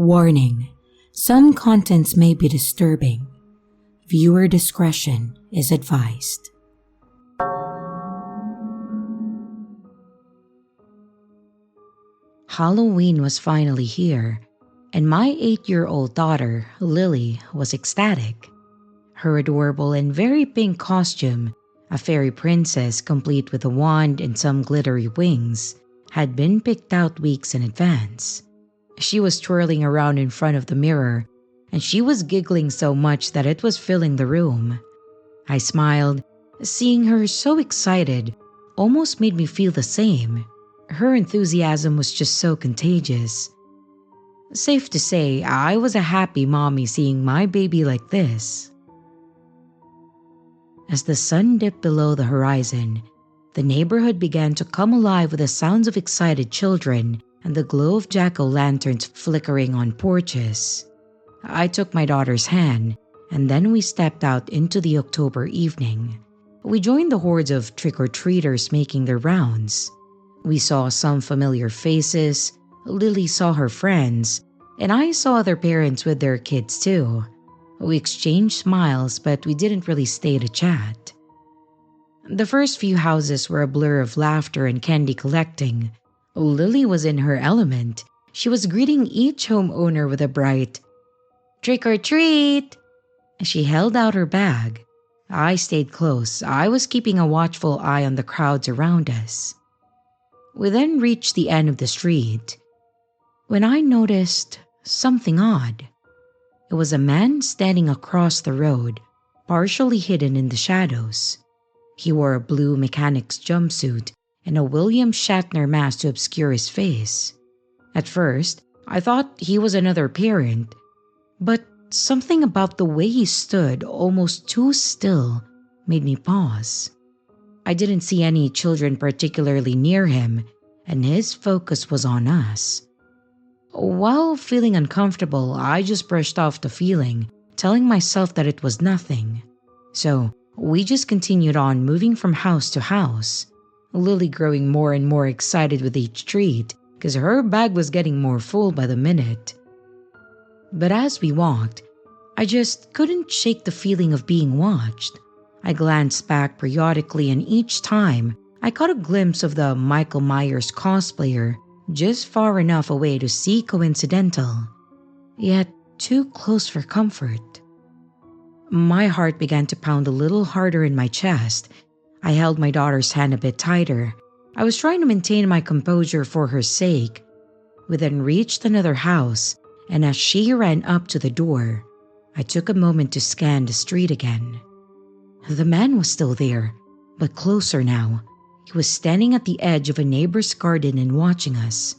Warning: some contents may be disturbing. Viewer discretion is advised. Halloween was finally here, and my 8-year-old daughter, Lily, was ecstatic. Her adorable and very pink costume, a fairy princess complete with a wand and some glittery wings, had been picked out weeks in advance. She was twirling around in front of the mirror, and she was giggling so much that it was filling the room. I smiled. Seeing her so excited almost made me feel the same. Her enthusiasm was just so contagious. Safe to say, I was a happy mommy seeing my baby like this. As the sun dipped below the horizon, the neighborhood began to come alive with the sounds of excited children and the glow of jack-o'-lanterns flickering on porches. I took my daughter's hand, and then we stepped out into the October evening. We joined the hordes of trick-or-treaters making their rounds. We saw some familiar faces, Lily saw her friends, and I saw their parents with their kids too. We exchanged smiles, but we didn't really stay to chat. The first few houses were a blur of laughter and candy collecting. Lily was in her element. She was greeting each homeowner with a bright, "Trick or treat!" She held out her bag. I stayed close. I was keeping a watchful eye on the crowds around us. We then reached the end of the street, when I noticed something odd. It was a man standing across the road, partially hidden in the shadows. He wore a blue mechanic's jumpsuit and a William Shatner mask to obscure his face. At first, I thought he was another parent, but something about the way he stood, almost too still, made me pause. I didn't see any children particularly near him, and his focus was on us. While feeling uncomfortable, I just brushed off the feeling, telling myself that it was nothing. So we just continued on moving from house to house, Lily growing more and more excited with each treat because her bag was getting more full by the minute. But as we walked, I just couldn't shake the feeling of being watched. I glanced back periodically, and each time I caught a glimpse of the Michael Myers cosplayer just far enough away to see coincidental, yet too close for comfort. My heart began to pound a little harder in my chest. I held my daughter's hand a bit tighter. I was trying to maintain my composure for her sake. We then reached another house, and as she ran up to the door, I took a moment to scan the street again. The man was still there, but closer now. He was standing at the edge of a neighbor's garden and watching us.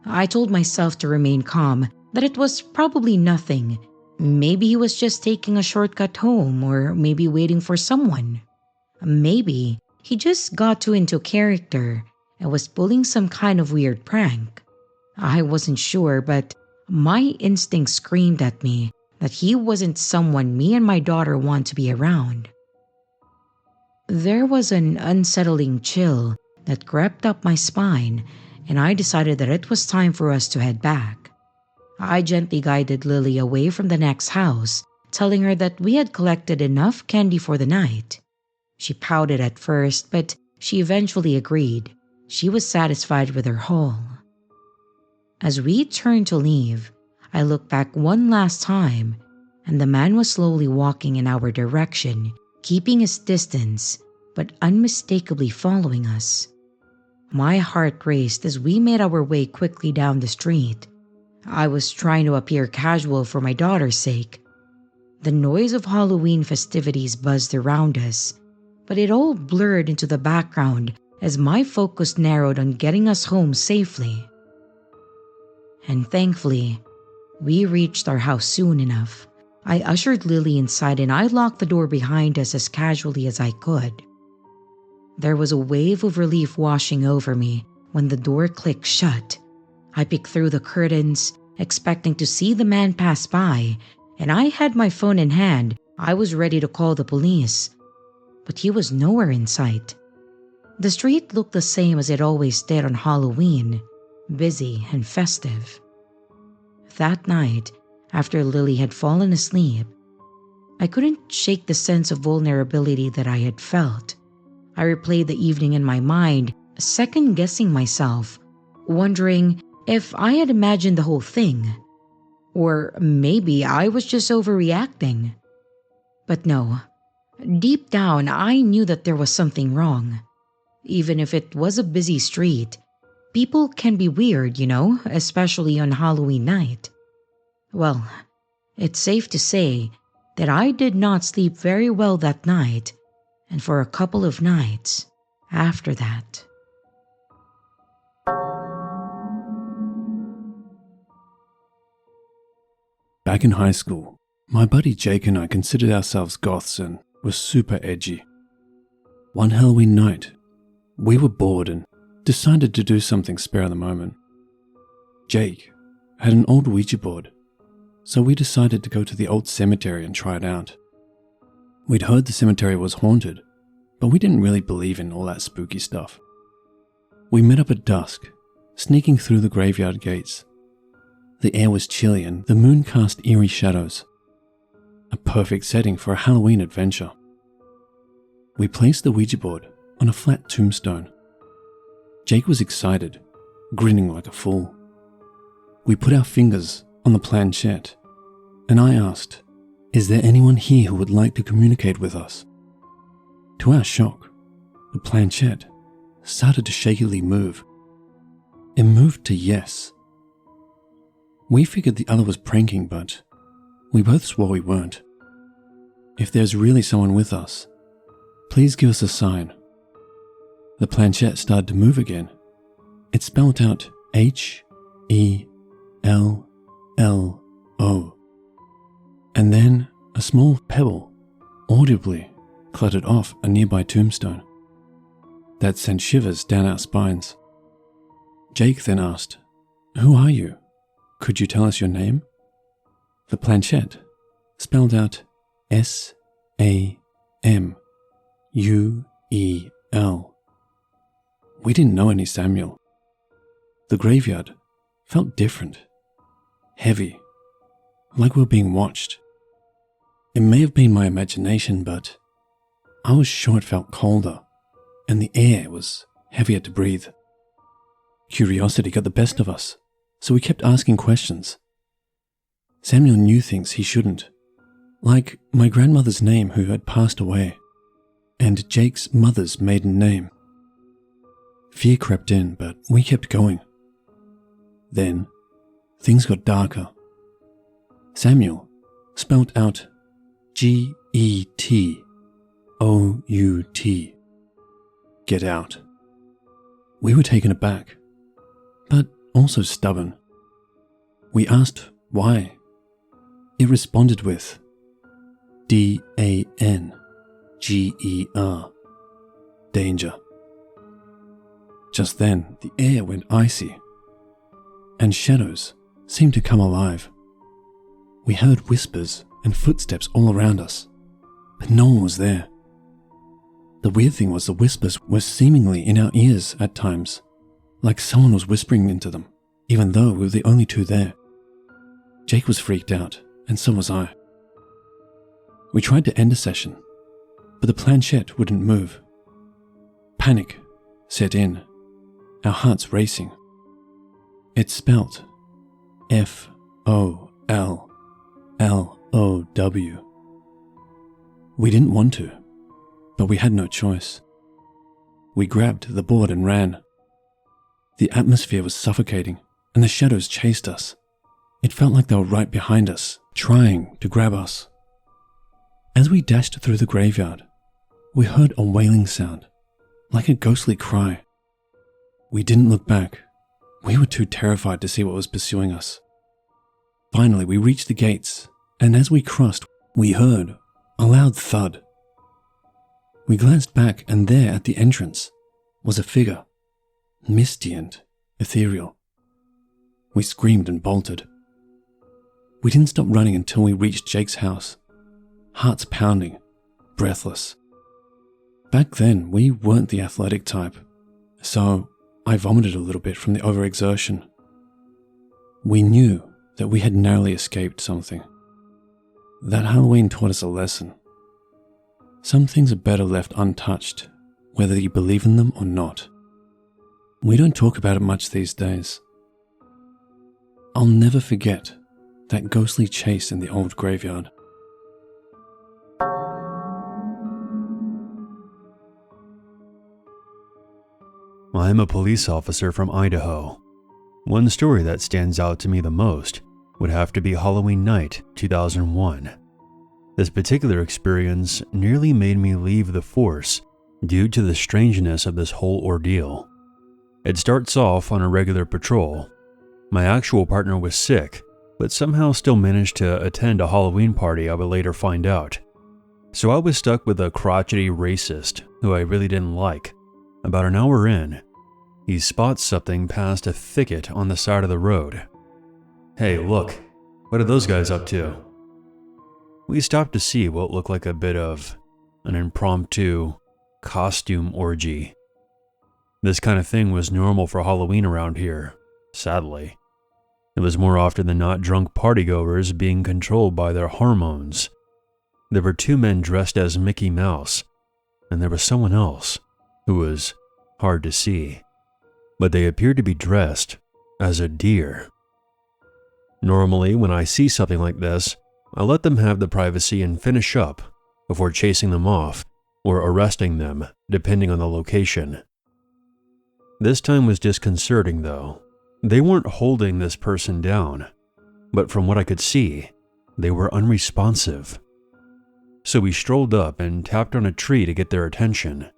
I told myself to remain calm, that it was probably nothing. Maybe he was just taking a shortcut home, or maybe waiting for someone. Maybe he just got too into character and was pulling some kind of weird prank. I wasn't sure, but my instinct screamed at me that he wasn't someone me and my daughter want to be around. There was an unsettling chill that crept up my spine, and I decided that it was time for us to head back. I gently guided Lily away from the next house, telling her that we had collected enough candy for the night. She pouted at first, but she eventually agreed. She was satisfied with her haul. As we turned to leave, I looked back one last time, and the man was slowly walking in our direction, keeping his distance, but unmistakably following us. My heart raced as we made our way quickly down the street. I was trying to appear casual for my daughter's sake. The noise of Halloween festivities buzzed around us, but it all blurred into the background as my focus narrowed on getting us home safely. And thankfully, we reached our house soon enough. I ushered Lily inside and I locked the door behind us as casually as I could. There was a wave of relief washing over me when the door clicked shut. I peeked through the curtains, expecting to see the man pass by, and I had my phone in hand. I was ready to call the police, but he was nowhere in sight. The street looked the same as it always did on Halloween, busy and festive. that night, after Lily had fallen asleep, I couldn't shake the sense of vulnerability that I had felt. I replayed the evening in my mind, second-guessing myself, wondering if I had imagined the whole thing. Or maybe I was just overreacting. But no, deep down I knew that there was something wrong. Even if it was a busy street, people can be weird, especially on Halloween night. Well, it's safe to say that I did not sleep very well that night, and for a couple of nights after that. Back in high school, my buddy Jake and I considered ourselves goths and were super edgy. One Halloween night, we were bored and decided to do something spare of the moment. Jake had an old Ouija board, so we decided to go to the old cemetery and try it out. We'd heard the cemetery was haunted, but we didn't really believe in all that spooky stuff. We met up at dusk, sneaking through the graveyard gates. The air was chilly and the moon cast eerie shadows. A perfect setting for a Halloween adventure. We placed the Ouija board on a flat tombstone. Jake was excited, grinning like a fool. We put our fingers on the planchette, and I asked, "Is there anyone here who would like to communicate with us?" To our shock, the planchette started to shakily move. It moved to yes. We figured the other was pranking, but we both swore we weren't. If there's really someone with us, please give us a sign. The planchette started to move again. It spelled out H-E-L-L-O. And then a small pebble audibly clattered off a nearby tombstone. That sent shivers down our spines. Jake then asked, "Who are you? Could you tell us your name?" The planchette spelled out S-A-M-U-E-L. We didn't know any Samuel. The graveyard felt different, heavy, like we were being watched. It may have been my imagination, but I was sure it felt colder, and the air was heavier to breathe. Curiosity got the best of us, so we kept asking questions. Samuel knew things he shouldn't, like my grandmother's name who had passed away, and Jake's mother's maiden name. Fear crept in, but we kept going. Then, things got darker. Samuel spelled out G-E-T-O-U-T. Get out. We were taken aback, but also stubborn. We asked why. It responded with D-A-N-G-E-R. Danger. Just then, the air went icy, and shadows seemed to come alive. We heard whispers and footsteps all around us, but no one was there. The weird thing was the whispers were seemingly in our ears at times, like someone was whispering into them, even though we were the only two there. Jake was freaked out, and so was I. We tried to end the session, but the planchette wouldn't move. Panic set in, our hearts racing. It spelt F-O-L-L-O-W. We didn't want to, but we had no choice. We grabbed the board and ran. The atmosphere was suffocating, and the shadows chased us. It felt like they were right behind us, trying to grab us. As we dashed through the graveyard, we heard a wailing sound, like a ghostly cry. We didn't look back. We were too terrified to see what was pursuing us. Finally, we reached the gates, and as we crossed, we heard a loud thud. We glanced back, and there at the entrance was a figure, misty and ethereal. We screamed and bolted. We didn't stop running until we reached Jake's house, hearts pounding, breathless. Back then, we weren't the athletic type, so I vomited a little bit from the overexertion. We knew that we had narrowly escaped something. That Halloween taught us a lesson. Some things are better left untouched, whether you believe in them or not. We don't talk about it much these days. I'll never forget that ghostly chase in the old graveyard. I'm a police officer from Idaho. One story that stands out to me the most would have to be Halloween night 2001. This particular experience nearly made me leave the force due to the strangeness of this whole ordeal. It starts off on a regular patrol. My actual partner was sick, but somehow still managed to attend a Halloween party I would later find out. So I was stuck with a crotchety racist who I really didn't like. About an hour in, he spots something past a thicket on the side of the road. "Hey, look, what are those guys up to?" We stopped to see what looked like a bit of an impromptu costume orgy. This kind of thing was normal for Halloween around here, sadly. It was more often than not drunk partygoers being controlled by their hormones. There were two men dressed as Mickey Mouse, and there was someone else who was hard to see, but they appeared to be dressed as a deer. Normally, when I see something like this, I let them have the privacy and finish up before chasing them off or arresting them, depending on the location. This time was disconcerting though. They weren't holding this person down, but from what I could see, they were unresponsive. So we strolled up and tapped on a tree to get their attention.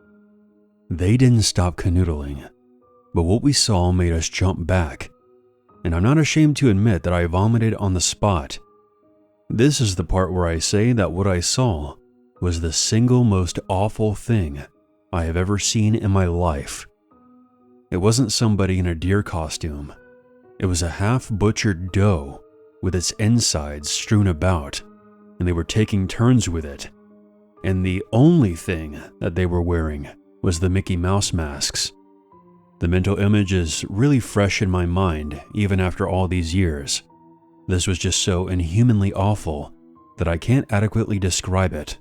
They didn't stop canoodling, but what we saw made us jump back, and I'm not ashamed to admit that I vomited on the spot. This is the part where I say that what I saw was the single most awful thing I have ever seen in my life. It wasn't somebody in a deer costume. It was a half-butchered doe with its insides strewn about, and they were taking turns with it. And the only thing that they were wearing was the Mickey Mouse masks. The mental image is really fresh in my mind even after all these years. This was just so inhumanly awful that I can't adequately describe it.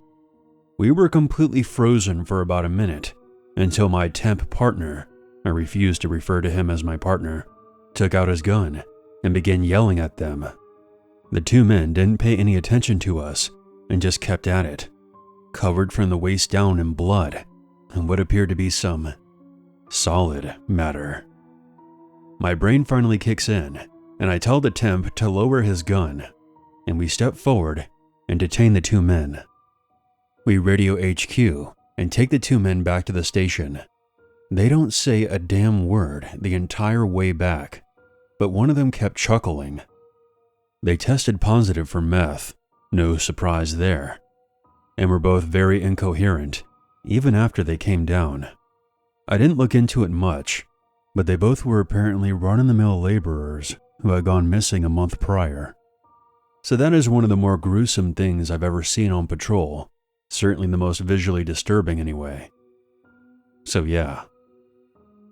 We were completely frozen for about a minute until my temp partner, I refuse to refer to him as my partner, took out his gun and began yelling at them. The two men didn't pay any attention to us and just kept at it, covered from the waist down in blood and what appeared to be some solid matter. My brain finally kicks in, and I tell the temp to lower his gun, and we step forward and detain the two men. We radio HQ and take the two men back to the station. They don't say a damn word the entire way back, but one of them kept chuckling. They tested positive for meth, no surprise there, and were both very incoherent even after they came down. I didn't look into it much, but they both were apparently run-of-the-mill laborers who had gone missing a month prior. So that is one of the more gruesome things I've ever seen on patrol, certainly the most visually disturbing anyway. So yeah,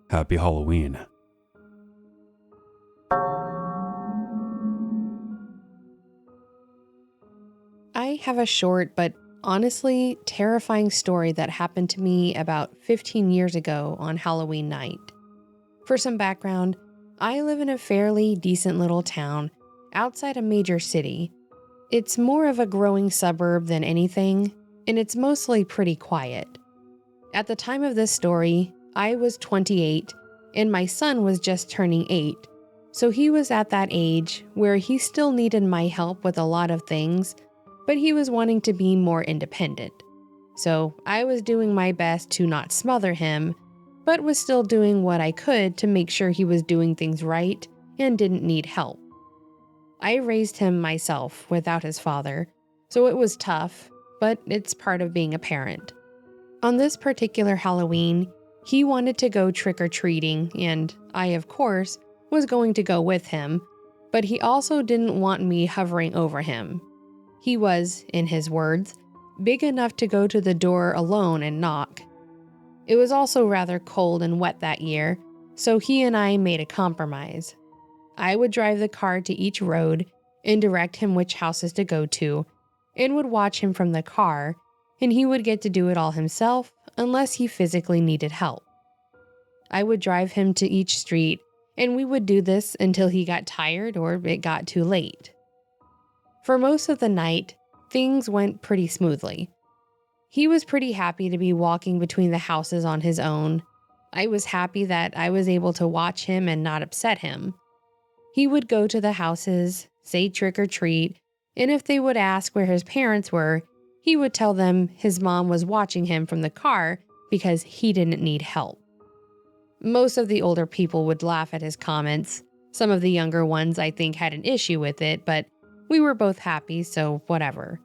happy Halloween. I have a short but honestly terrifying story that happened to me about 15 years ago on Halloween night. For some background, I live in a fairly decent little town outside a major city. It's more of a growing suburb than anything, and it's mostly pretty quiet. At the time of this story, I was 28 and my son was just turning 8, so he was at that age where he still needed my help with a lot of things, but he was wanting to be more independent. So I was doing my best to not smother him, but was still doing what I could to make sure he was doing things right and didn't need help. I raised him myself without his father, so it was tough, but it's part of being a parent. On this particular Halloween, he wanted to go trick-or-treating, and I, of course, was going to go with him, but he also didn't want me hovering over him. He was, in his words, big enough to go to the door alone and knock. It was also rather cold and wet that year, so he and I made a compromise. I would drive the car to each road, and direct him which houses to go to, and would watch him from the car, and he would get to do it all himself unless he physically needed help. I would drive him to each street, and we would do this until he got tired or it got too late. For most of the night, things went pretty smoothly. He was pretty happy to be walking between the houses on his own. I was happy that I was able to watch him and not upset him. He would go to the houses, say trick or treat, and if they would ask where his parents were, he would tell them his mom was watching him from the car because he didn't need help. Most of the older people would laugh at his comments. Some of the younger ones, I think, had an issue with it, but we were both happy, so whatever.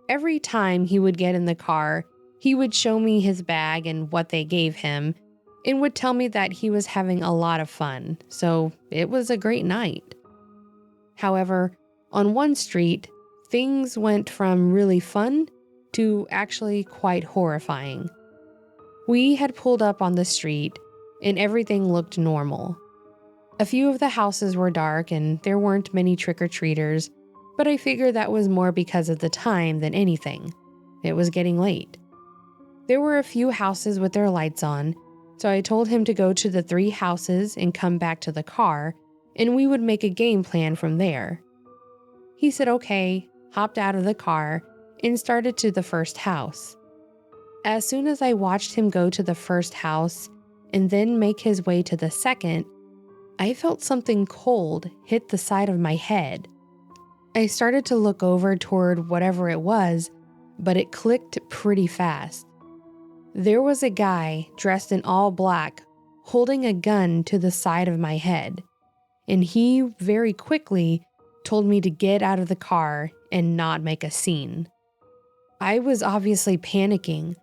Every time he would get in the car, he would show me his bag and what they gave him, and would tell me that he was having a lot of fun, so it was a great night. However, on one street, things went from really fun to actually quite horrifying. We had pulled up on the street, and everything looked normal. A few of the houses were dark and there weren't many trick-or-treaters, but I figured that was more because of the time than anything. It was getting late. There were a few houses with their lights on, so I told him to go to the 3 houses and come back to the car, and we would make a game plan from there. He said okay, hopped out of the car, and started to the first house. As soon as I watched him go to the first house and then make his way to the second, I felt something cold hit the side of my head. I started to look over toward whatever it was, but it clicked pretty fast. There was a guy dressed in all black holding a gun to the side of my head, and he very quickly told me to get out of the car and not make a scene. I was obviously panicking.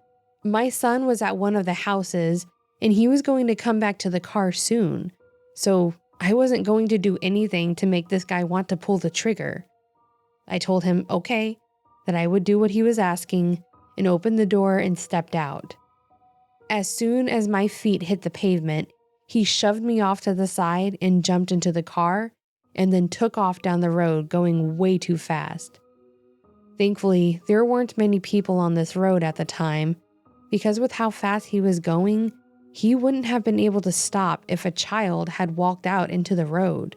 My son was at one of the houses, and he was going to come back to the car soon, so I wasn't going to do anything to make this guy want to pull the trigger. I told him okay, that I would do what he was asking, and opened the door and stepped out. As soon as my feet hit the pavement, he shoved me off to the side and jumped into the car, and then took off down the road going way too fast. Thankfully, there weren't many people on this road at the time, because with how fast he was going, he wouldn't have been able to stop if a child had walked out into the road.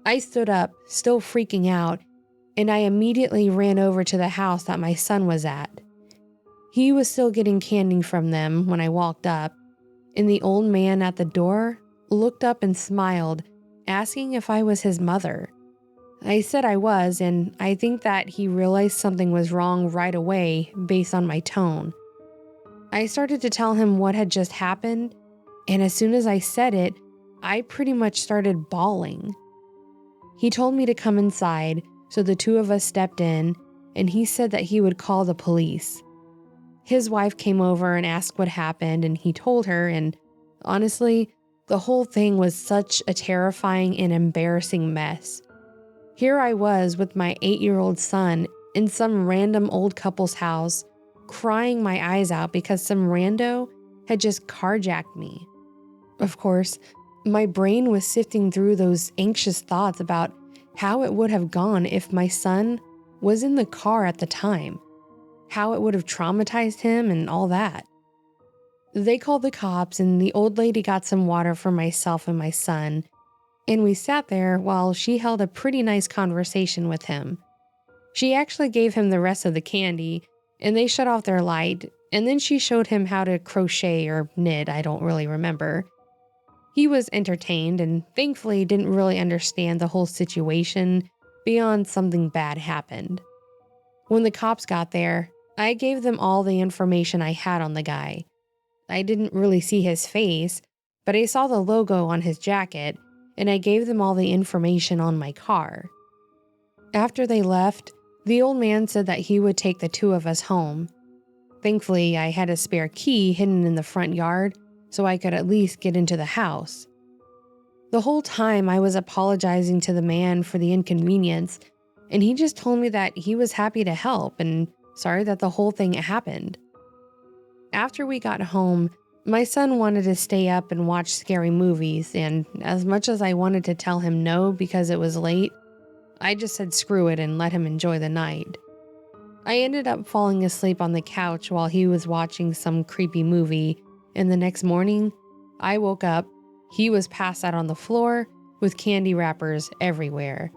I stood up, still freaking out, and I immediately ran over to the house that my son was at. He was still getting candy from them when I walked up, and the old man at the door looked up and smiled, asking if I was his mother. I said I was, and I think that he realized something was wrong right away based on my tone. I started to tell him what had just happened, and as soon as I said it, I pretty much started bawling. He told me to come inside, so the 2 of us stepped in, and he said that he would call the police. His wife came over and asked what happened, and he told her, and honestly, the whole thing was such a terrifying and embarrassing mess. Here I was with my 8-year-old son in some random old couple's house, crying my eyes out because some rando had just carjacked me. Of course, my brain was sifting through those anxious thoughts about how it would have gone if my son was in the car at the time, how it would have traumatized him and all that. They called the cops, and the old lady got some water for myself and my son, and we sat there while she held a pretty nice conversation with him. She actually gave him the rest of the candy, and they shut off their light, and then she showed him how to crochet or knit, I don't really remember. He was entertained and thankfully didn't really understand the whole situation beyond something bad happened. When the cops got there, I gave them all the information I had on the guy. I didn't really see his face, but I saw the logo on his jacket, and I gave them all the information on my car. After they left, the old man said that he would take the 2 of us home. Thankfully, I had a spare key hidden in the front yard, so I could at least get into the house. The whole time I was apologizing to the man for the inconvenience, and he just told me that he was happy to help and sorry that the whole thing happened. After we got home, my son wanted to stay up and watch scary movies, and as much as I wanted to tell him no because it was late, I just said screw it and let him enjoy the night. I ended up falling asleep on the couch while he was watching some creepy movie, and the next morning, I woke up, he was passed out on the floor with candy wrappers everywhere.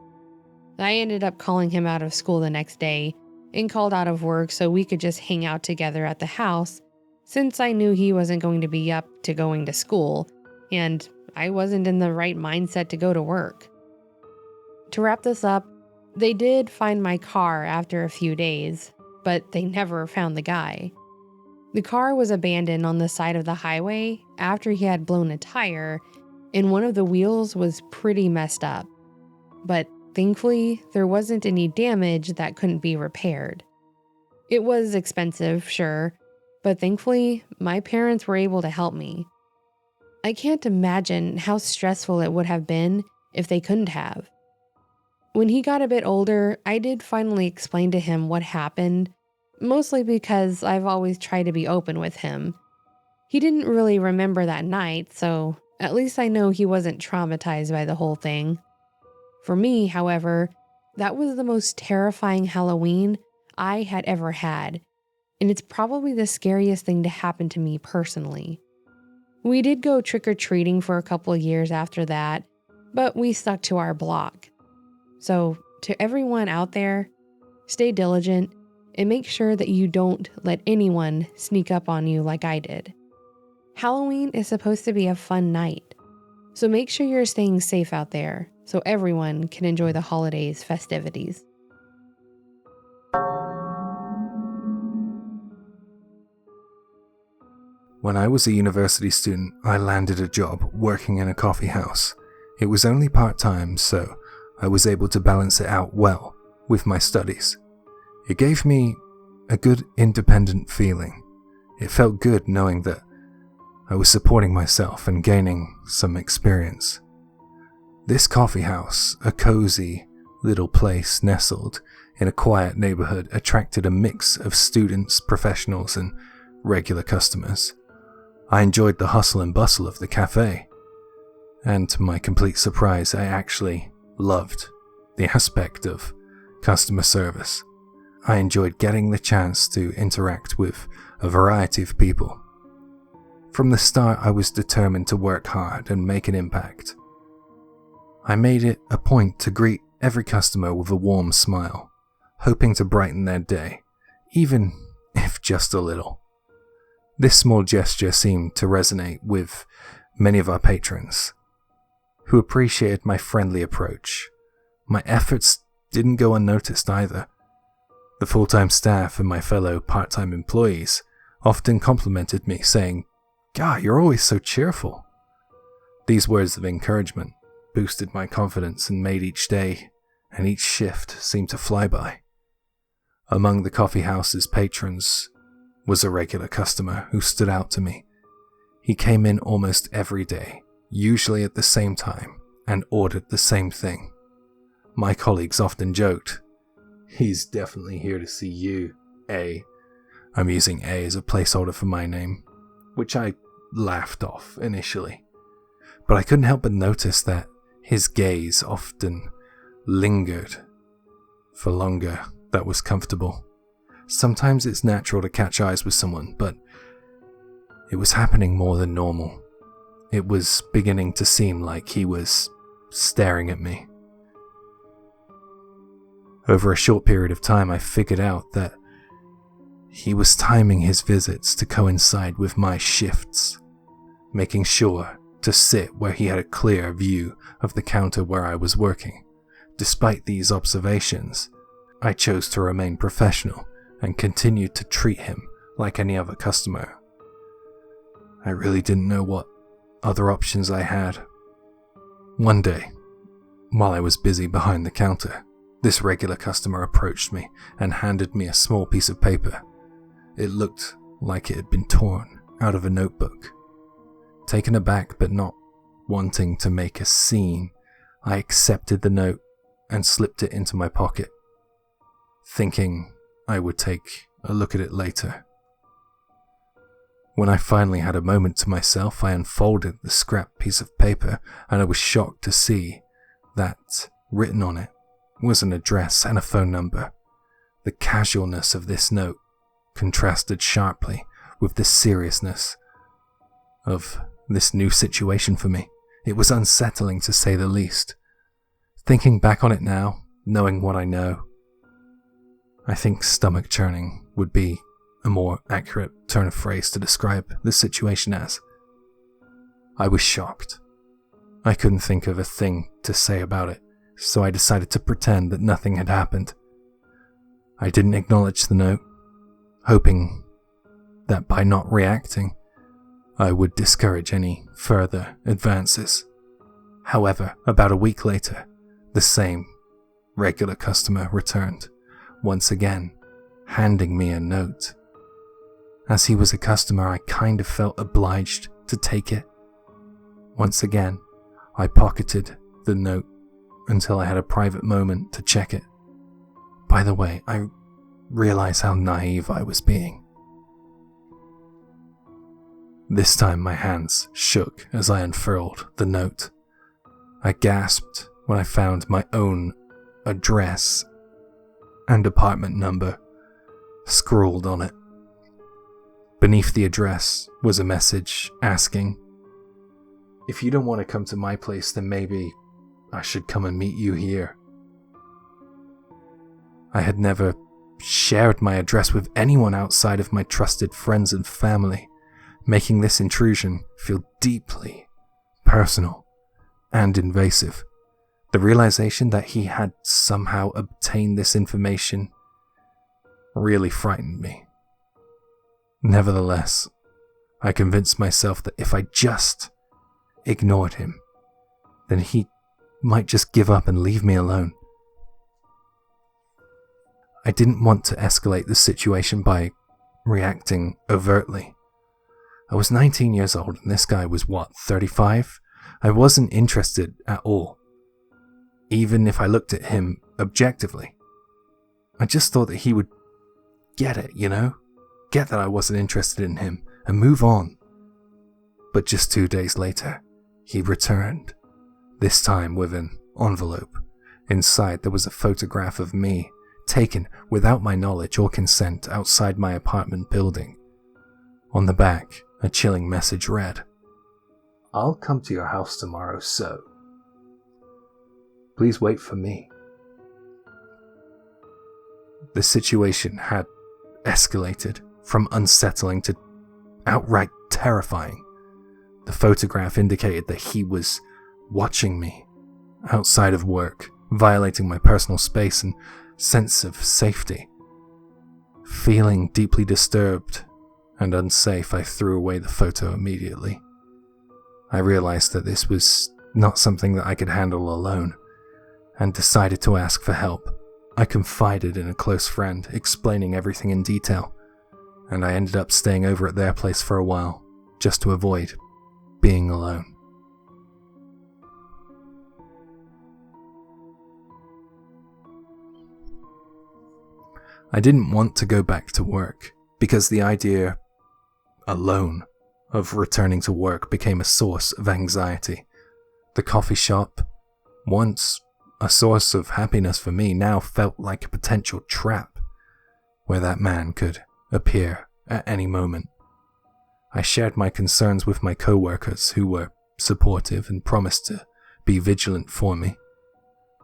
I ended up calling him out of school the next day and called out of work so we could just hang out together at the house, since I knew he wasn't going to be up to going to school, and I wasn't in the right mindset to go to work. To wrap this up, they did find my car after a few days, but they never found the guy. The car was abandoned on the side of the highway after he had blown a tire, and one of the wheels was pretty messed up. But thankfully, there wasn't any damage that couldn't be repaired. It was expensive, sure, but thankfully, my parents were able to help me. I can't imagine how stressful it would have been if they couldn't have. When he got a bit older, I did finally explain to him what happened, mostly because I've always tried to be open with him. He didn't really remember that night, so at least I know he wasn't traumatized by the whole thing. For me, however, that was the most terrifying Halloween I had ever had, and it's probably the scariest thing to happen to me personally. We did go trick-or-treating for a couple of years after that, but we stuck to our block. So, to everyone out there, stay diligent and make sure that you don't let anyone sneak up on you like I did. Halloween is supposed to be a fun night, so make sure you're staying safe out there so everyone can enjoy the holidays' festivities. When I was a university student, I landed a job working in a coffee house. It was only part-time, so I was able to balance it out well with my studies. It gave me a good independent feeling. It felt good knowing that I was supporting myself and gaining some experience. This coffee house, a cozy little place nestled in a quiet neighborhood, attracted a mix of students, professionals, and regular customers. I enjoyed the hustle and bustle of the cafe, and to my complete surprise, I actually loved the aspect of customer service. I enjoyed getting the chance to interact with a variety of people. From the start, I was determined to work hard and make an impact. I made it a point to greet every customer with a warm smile, hoping to brighten their day, even if just a little. This small gesture seemed to resonate with many of our patrons, who appreciated my friendly approach. My efforts didn't go unnoticed either. The full-time staff and my fellow part-time employees often complimented me, saying, "God, you're always so cheerful." These words of encouragement boosted my confidence and made each day and each shift seem to fly by. Among the coffee house's patrons was a regular customer who stood out to me. He came in almost every day, usually at the same time, and ordered the same thing. My colleagues often joked, "He's definitely here to see you, A." I'm using A as a placeholder for my name, which I laughed off initially. But I couldn't help but notice that his gaze often lingered for longer that was comfortable. Sometimes it's natural to catch eyes with someone, but it was happening more than normal. It was beginning to seem like he was staring at me. Over a short period of time, I figured out that he was timing his visits to coincide with my shifts, making sure to sit where he had a clear view of the counter where I was working. Despite these observations, I chose to remain professional and continued to treat him like any other customer. I really didn't know what other options I had. One day, while I was busy behind the counter, this regular customer approached me and handed me a small piece of paper. It looked like it had been torn out of a notebook. Taken aback but not wanting to make a scene, I accepted the note and slipped it into my pocket, thinking I would take a look at it later. When I finally had a moment to myself, I unfolded the scrap piece of paper and I was shocked to see that, written on it, was an address and a phone number. The casualness of this note contrasted sharply with the seriousness of this new situation for me. It was unsettling to say the least. Thinking back on it now, knowing what I know, I think stomach churning would be a more accurate turn of phrase to describe the situation as. I was shocked. I couldn't think of a thing to say about it, so I decided to pretend that nothing had happened. I didn't acknowledge the note, hoping that by not reacting, I would discourage any further advances. However, about a week later, the same regular customer returned, once again, handing me a note. As he was a customer, I kind of felt obliged to take it. Once again, I pocketed the note until I had a private moment to check it. By the way, I realize how naive I was being. This time my hands shook as I unfurled the note. I gasped when I found my own address and apartment number scrawled on it. Beneath the address was a message asking, "If you don't want to come to my place, then maybe I should come and meet you here." I had never shared my address with anyone outside of my trusted friends and family, making this intrusion feel deeply personal and invasive. The realization that he had somehow obtained this information really frightened me. Nevertheless, I convinced myself that if I just ignored him, then he might just give up and leave me alone. I didn't want to escalate the situation by reacting overtly. I was 19 years old and this guy was 35? I wasn't interested at all, even if I looked at him objectively. I just thought that he would get it, get that I wasn't interested in him and move on. But just 2 days later, he returned, this time with an envelope. Inside there was a photograph of me, taken without my knowledge or consent outside my apartment building. On the back, a chilling message read, "I'll come to your house tomorrow, so please wait for me." The situation had escalated from unsettling to outright terrifying. The photograph indicated that he was watching me outside of work, violating my personal space and sense of safety. Feeling deeply disturbed and unsafe, I threw away the photo immediately. I realized that this was not something that I could handle alone, and decided to ask for help. I confided in a close friend, explaining everything in detail, and I ended up staying over at their place for a while, just to avoid being alone. I didn't want to go back to work, because the idea alone of returning to work became a source of anxiety. The coffee shop, once a source of happiness for me, now felt like a potential trap where that man could appear at any moment. I shared my concerns with my co-workers, who were supportive and promised to be vigilant for me.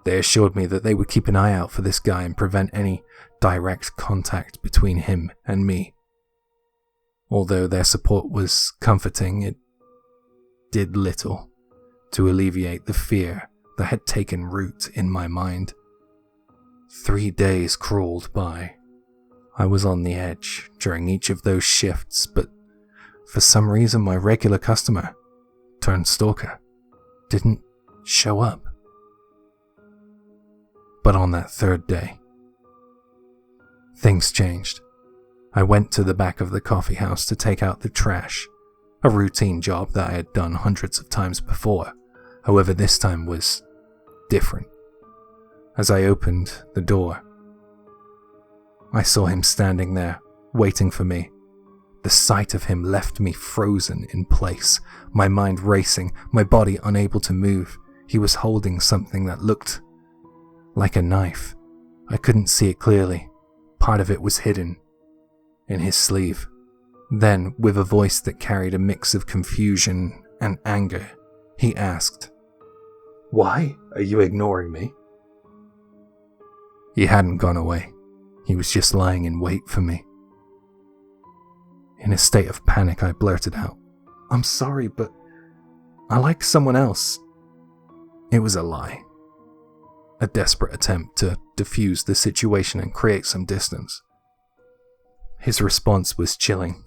They assured me that they would keep an eye out for this guy and prevent any direct contact between him and me. Although their support was comforting, it did little to alleviate the fear that had taken root in my mind. 3 days crawled by. I was on the edge during each of those shifts, but for some reason my regular customer, turned stalker, didn't show up. But on that 3rd day, things changed. I went to the back of the coffee house to take out the trash, a routine job that I had done hundreds of times before. However, this time was different. As I opened the door, I saw him standing there, waiting for me. The sight of him left me frozen in place, my mind racing, my body unable to move. He was holding something that looked like a knife. I couldn't see it clearly. Part of it was hidden in his sleeve. Then, with a voice that carried a mix of confusion and anger, he asked, "Why are you ignoring me?" He hadn't gone away. He was just lying in wait for me. In a state of panic, I blurted out, "I'm sorry, but I like someone else." It was a lie. A desperate attempt to diffuse the situation and create some distance. His response was chilling.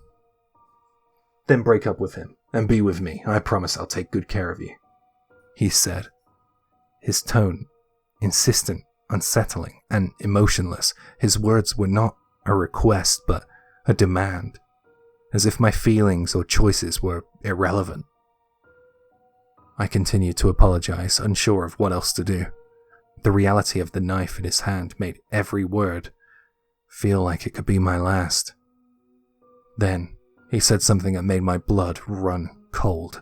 "Then break up with him and be with me. I promise I'll take good care of you," he said. His tone, insistent, unsettling, and emotionless. His words were not a request, but a demand, as if my feelings or choices were irrelevant. I continued to apologize, unsure of what else to do. The reality of the knife in his hand made every word feel like it could be my last. Then, he said something that made my blood run cold.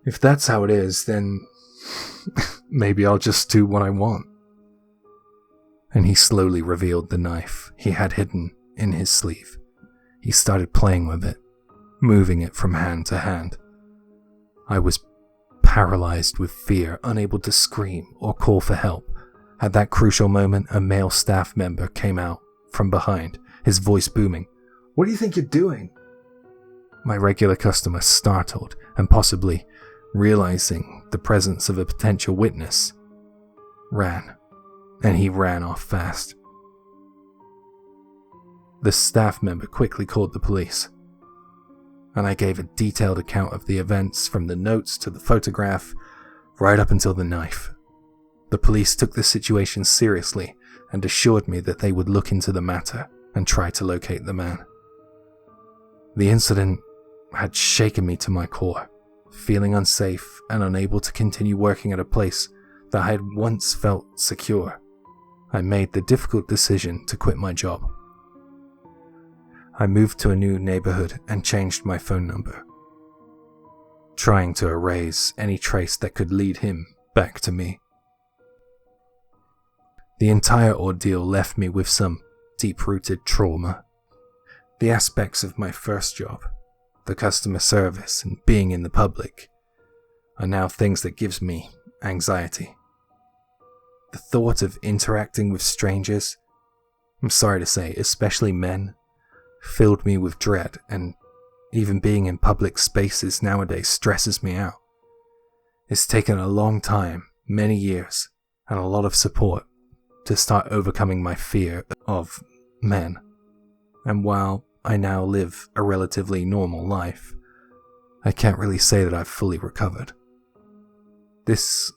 "If that's how it is, then maybe I'll just do what I want." And he slowly revealed the knife he had hidden in his sleeve. He started playing with it, moving it from hand to hand. I was paralyzed with fear, unable to scream or call for help. At that crucial moment, a male staff member came out from behind, his voice booming. "What do you think you're doing?" My regular customer, startled and possibly realizing the presence of a potential witness, ran, and he ran off fast. The staff member quickly called the police, and I gave a detailed account of the events from the notes to the photograph, right up until the knife. The police took the situation seriously and assured me that they would look into the matter and try to locate the man. The incident had shaken me to my core, feeling unsafe and unable to continue working at a place that I had once felt secure. I made the difficult decision to quit my job. I moved to a new neighborhood and changed my phone number, trying to erase any trace that could lead him back to me. The entire ordeal left me with some deep-rooted trauma. The aspects of my first job, the customer service and being in the public, are now things that gives me anxiety. The thought of interacting with strangers, I'm sorry to say, especially men, filled me with dread, and even being in public spaces nowadays stresses me out. It's taken a long time, many years, and a lot of support to start overcoming my fear of men. And while I now live a relatively normal life, I can't really say that I've fully recovered. This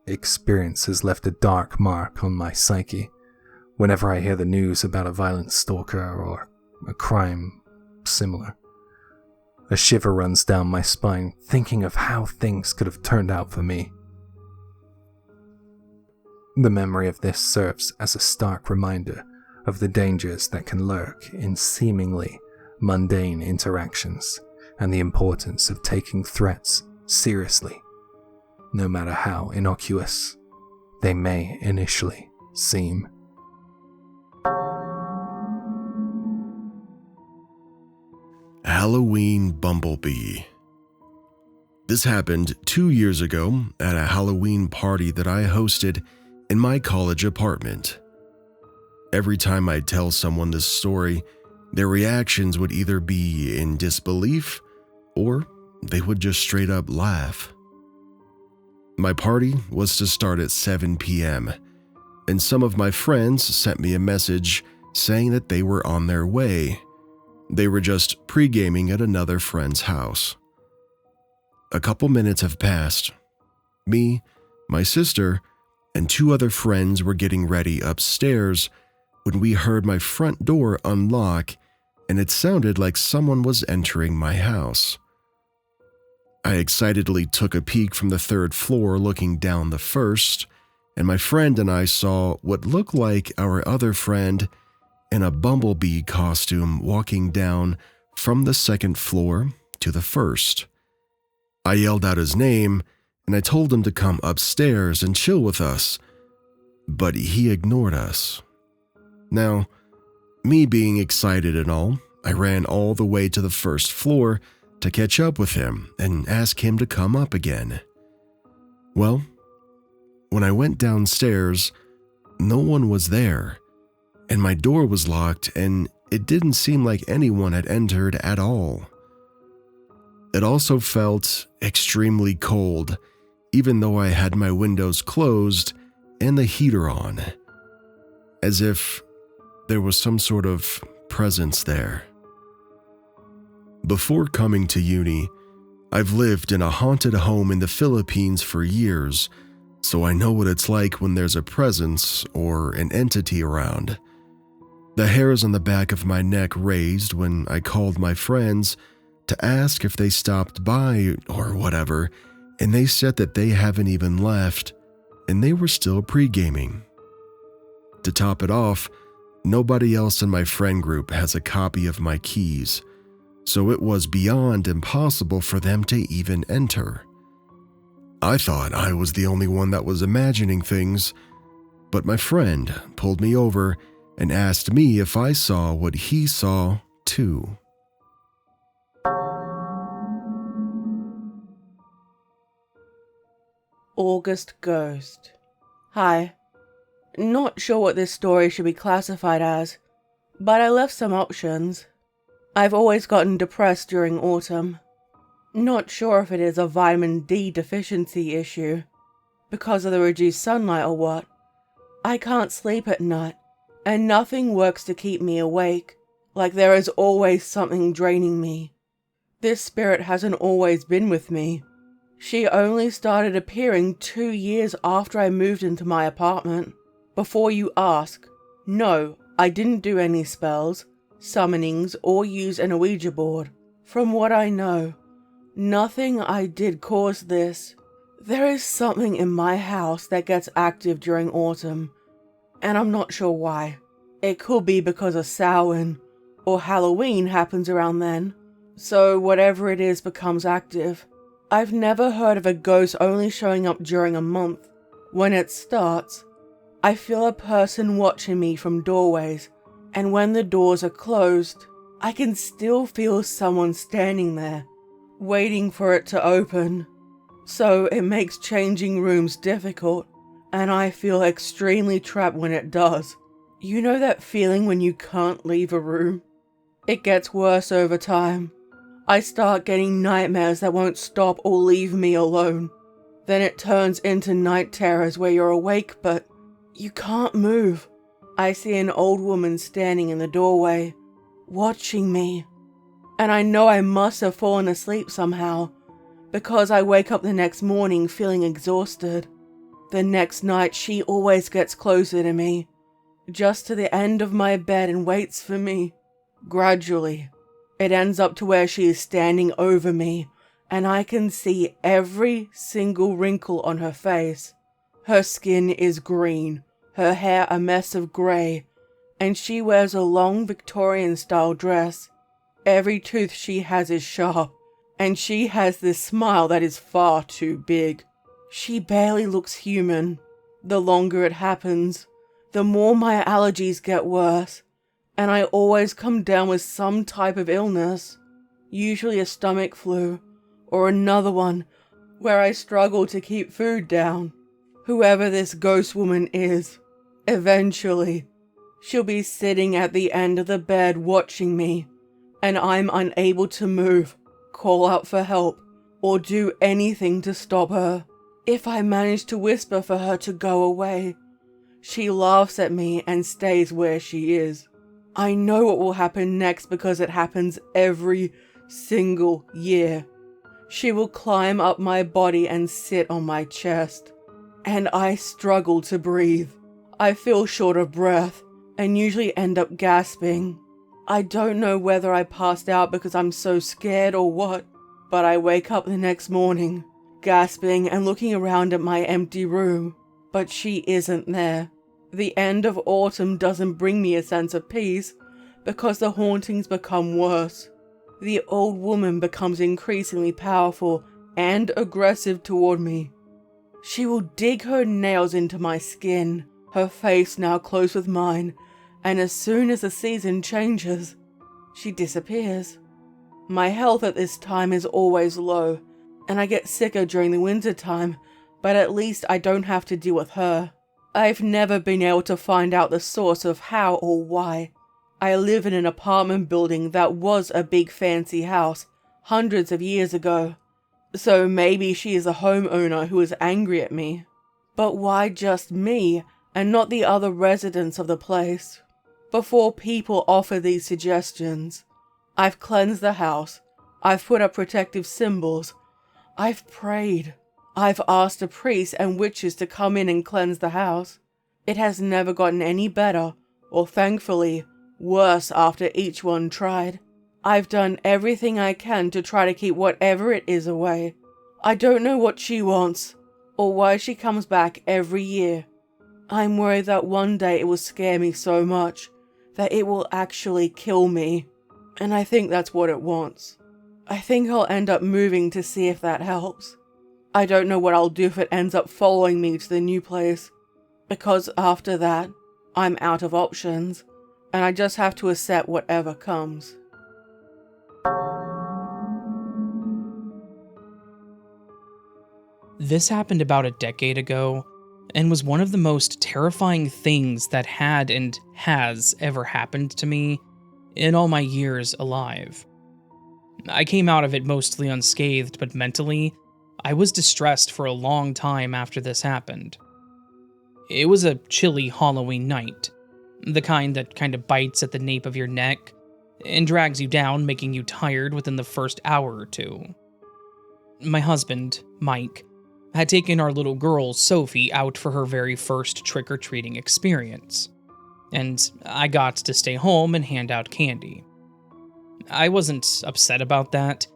experience has left a dark mark on my psyche whenever I hear the news about a violent stalker or a crime similar. A shiver runs down my spine thinking of how things could have turned out for me. The memory of this serves as a stark reminder of the dangers that can lurk in seemingly mundane interactions and the importance of taking threats seriously, no matter how innocuous they may initially seem. Halloween Bumblebee. This happened 2 years ago at a Halloween party that I hosted in my college apartment. Every time I'd tell someone this story, their reactions would either be in disbelief or they would just straight up laugh. My party was to start at 7 p.m., and some of my friends sent me a message saying that they were on their way. They were just pre-gaming at another friend's house. A couple minutes have passed. Me, my sister, and 2 other friends were getting ready upstairs when we heard my front door unlock, and it sounded like someone was entering my house. I excitedly took a peek from the 3rd floor looking down the 1st, and my friend and I saw what looked like our other friend in a bumblebee costume walking down from the 2nd floor to the 1st. I yelled out his name, and I told him to come upstairs and chill with us, but he ignored us. Now, me being excited and all, I ran all the way to the first floor to catch up with him and ask him to come up again. Well, when I went downstairs, no one was there, and my door was locked, and it didn't seem like anyone had entered at all. It also felt extremely cold, even though I had my windows closed and the heater on, as if there was some sort of presence there. Before coming to uni, I've lived in a haunted home in the Philippines for years, so I know what it's like when there's a presence or an entity around. The hairs on the back of my neck raised when I called my friends to ask if they stopped by or whatever, and they said that they haven't even left, and they were still pre-gaming. To top it off, nobody else in my friend group has a copy of my keys, so it was beyond impossible for them to even enter. I thought I was the only one that was imagining things, but my friend pulled me over and asked me if I saw what he saw too. August Ghost. Hi. Not sure what this story should be classified as, but I left some options. I've always gotten depressed during autumn. Not sure if it is a vitamin D deficiency issue, because of the reduced sunlight or what. I can't sleep at night, and nothing works to keep me awake, like there is always something draining me. This spirit hasn't always been with me. She only started appearing 2 years after I moved into my apartment. Before you ask, no, I didn't do any spells, summonings, or use an Ouija board. From what I know, nothing I did caused this. There is something in my house that gets active during autumn, and I'm not sure why. It could be because of Samhain, or Halloween happens around then, so whatever it is becomes active. I've never heard of a ghost only showing up during a month. When it starts, I feel a person watching me from doorways, and when the doors are closed, I can still feel someone standing there, waiting for it to open. So it makes changing rooms difficult, and I feel extremely trapped when it does. You know that feeling when you can't leave a room? It gets worse over time. I start getting nightmares that won't stop or leave me alone. Then it turns into night terrors where you're awake but you can't move. I see an old woman standing in the doorway, watching me. And I know I must have fallen asleep somehow, because I wake up the next morning feeling exhausted. The next night she always gets closer to me, just to the end of my bed and waits for me. Gradually, it ends up to where she is standing over me, and I can see every single wrinkle on her face. Her skin is green, her hair a mess of grey, and she wears a long Victorian-style dress. Every tooth she has is sharp, and she has this smile that is far too big. She barely looks human. The longer it happens, the more my allergies get worse, and I always come down with some type of illness, usually a stomach flu, or another one where I struggle to keep food down. Whoever this ghost woman is, eventually, she'll be sitting at the end of the bed watching me, and I'm unable to move, call out for help, or do anything to stop her. If I manage to whisper for her to go away, she laughs at me and stays where she is. I know what will happen next because it happens every single year. She will climb up my body and sit on my chest, and I struggle to breathe. I feel short of breath and usually end up gasping. I don't know whether I passed out because I'm so scared or what, but I wake up the next morning, gasping and looking around at my empty room, but she isn't there. The end of autumn doesn't bring me a sense of peace because the hauntings become worse. The old woman becomes increasingly powerful and aggressive toward me. She will dig her nails into my skin, her face now close with mine, and as soon as the season changes, she disappears. My health at this time is always low, and I get sicker during the winter time, but at least I don't have to deal with her. I've never been able to find out the source of how or why. I live in an apartment building that was a big fancy house hundreds of years ago, so maybe she is a homeowner who is angry at me. But why just me and not the other residents of the place? Before people offer these suggestions, I've cleansed the house, I've put up protective symbols, I've prayed, I've asked the priests and witches to come in and cleanse the house. It has never gotten any better, or thankfully, worse after each one tried. I've done everything I can to try to keep whatever it is away. I don't know what she wants, or why she comes back every year. I'm worried that one day it will scare me so much that it will actually kill me. And I think that's what it wants. I think I'll end up moving to see if that helps. I don't know what I'll do if it ends up following me to the new place, because after that, I'm out of options, and I just have to accept whatever comes. This happened about a decade ago, and was one of the most terrifying things that had and has ever happened to me in all my years alive. I came out of it mostly unscathed, but mentally, I was distressed for a long time after this happened. It was a chilly Halloween night, the kind that kind of bites at the nape of your neck and drags you down, making you tired within the first hour or two. My husband, Mike, had taken our little girl, Sophie, out for her very first trick-or-treating experience, and I got to stay home and hand out candy. I wasn't upset about that.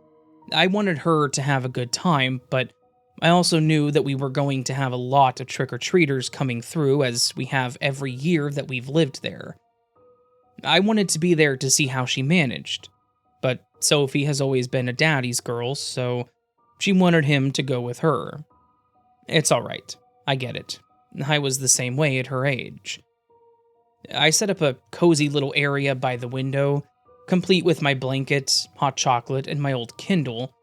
I wanted her to have a good time, but I also knew that we were going to have a lot of trick-or-treaters coming through, as we have every year that we've lived there. I wanted to be there to see how she managed, but Sophie has always been a daddy's girl, so she wanted him to go with her. It's alright, I get it. I was the same way at her age. I set up a cozy little area by the window, complete with my blanket, hot chocolate, and my old Kindle,